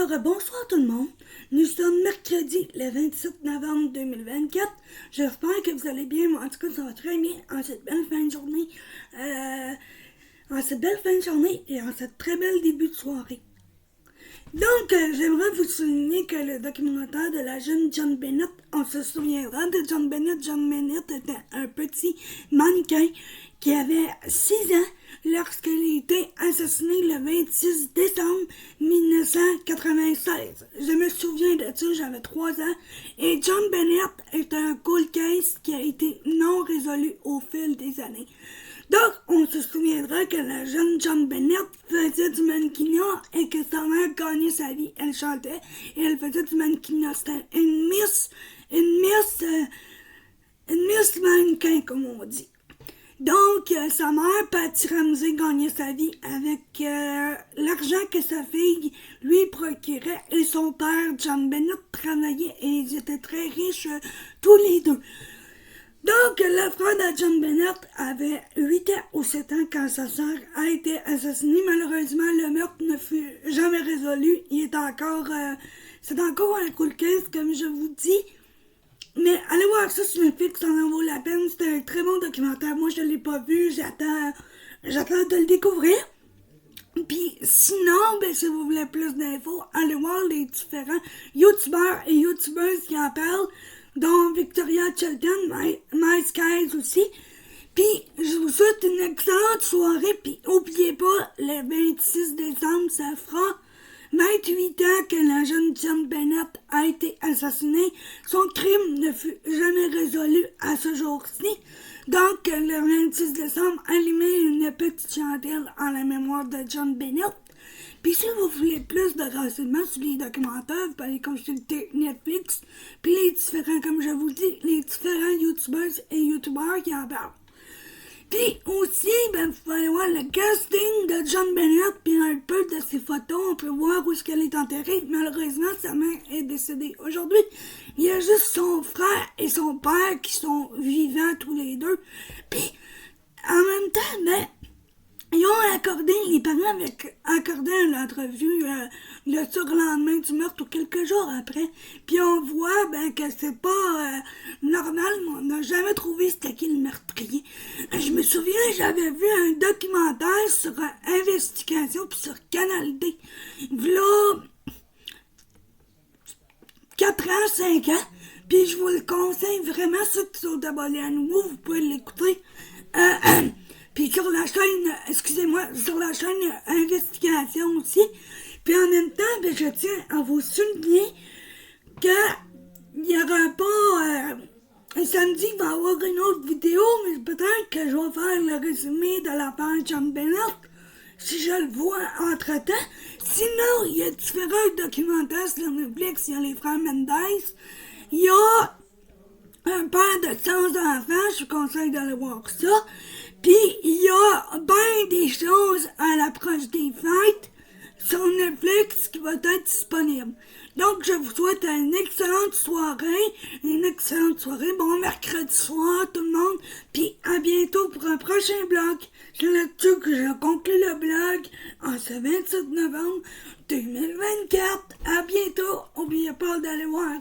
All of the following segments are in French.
Alors, bonsoir tout le monde. Nous sommes mercredi, le 27 novembre 2024. J'espère que vous allez bien. Moi, en tout cas, ça va très bien en cette belle fin de journée. Et en cette très belle début de soirée. Donc, j'aimerais vous souligner que le documentaire de la jeune John Bennett, on se souviendra de John Bennett. John Bennett était un petit mannequin qui avait 6 ans lorsqu'il a été assassiné le 26 décembre 1996. Je me souviens de ça, j'avais 3 ans. Et John Bennett est un cold case qui a été non résolu au fil des années. Donc, on se souviendra que la jeune John Bennett faisait du mannequinat et que sa mère gagnait sa vie. Elle chantait et elle faisait du mannequinat. C'était une miss mannequin, comme on dit. Donc, sa mère, Patty Ramsey, gagnait sa vie avec l'argent que sa fille lui procurait. Et son père, John Bennett, travaillait et ils étaient très riches tous les deux. Donc, le frère de John Bennett avait 8 ans ou 7 ans quand sa sœur a été assassinée. Malheureusement, le meurtre ne fut jamais résolu. Il est encore... c'est encore un cold case, comme je vous dis. Mais allez voir ça sur Netflix, ça en vaut la peine. C'est un très bon documentaire. Moi, je ne l'ai pas vu. J'attends de le découvrir. Puis sinon, si vous voulez plus d'infos, allez voir les différents youtubeurs et youtubeuses qui en parlent, dont Victoria Chilton, My Skies aussi. Puis je vous souhaite une excellente soirée, puis n'oubliez pas, le 26 décembre, ça fera 28 ans que la jeune John Bennett a été assassinée. Son crime ne fut jamais résolu à ce jour-ci. Donc, le 26 décembre, allumez une petite chandelle en la mémoire de John Bennett. Puis si vous voulez plus de renseignements sur les documentaires, vous pouvez aller consulter Netflix, puis les différents, comme je vous dis, les différents youtubeurs et youtubeurs qui en parlent. Puis aussi, vous pouvez aller voir le casting de John Bennett, puis un peu de ses photos, on peut voir où est-ce qu'elle est enterrée. Malheureusement, sa mère est décédée aujourd'hui. Il y a juste son frère et son père qui sont vivants tous les deux. Puis, en même temps, ils ont accordé, les parents avaient accordé une entrevue le surlendemain du meurtre ou quelques jours après. Puis on voit que c'est pas normal, mais on n'a jamais trouvé c'était qui le meurtrier. Je me souviens, j'avais vu un documentaire sur investigation puis sur Canal D. V'là 4 ans, 5 ans. Puis je vous le conseille vraiment, ceux qui sont abonnés à nouveau, vous pouvez l'écouter. Puis sur la chaîne Investigation aussi. Puis en même temps, je tiens à vous souligner qu'il n'y aura pas... samedi, il va y avoir une autre vidéo, mais peut-être que je vais faire le résumé de l'affaire John Bennett, si je le vois entre-temps. Sinon, il y a différents documentaires sur Netflix. Il y a les frères Mendes. Il y a un père de 100 enfants, je vous conseille d'aller voir ça. Puis, il y a bien des choses à l'approche des fêtes sur Netflix qui va être disponible. Donc, je vous souhaite une excellente soirée. Bon mercredi soir, tout le monde. Puis, à bientôt pour un prochain blog. C'est là-dessus que je conclue le blog en ce 27 novembre 2024. À bientôt. N'oubliez pas d'aller voir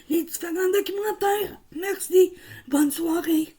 les différents documentaires. Merci. Bonne soirée.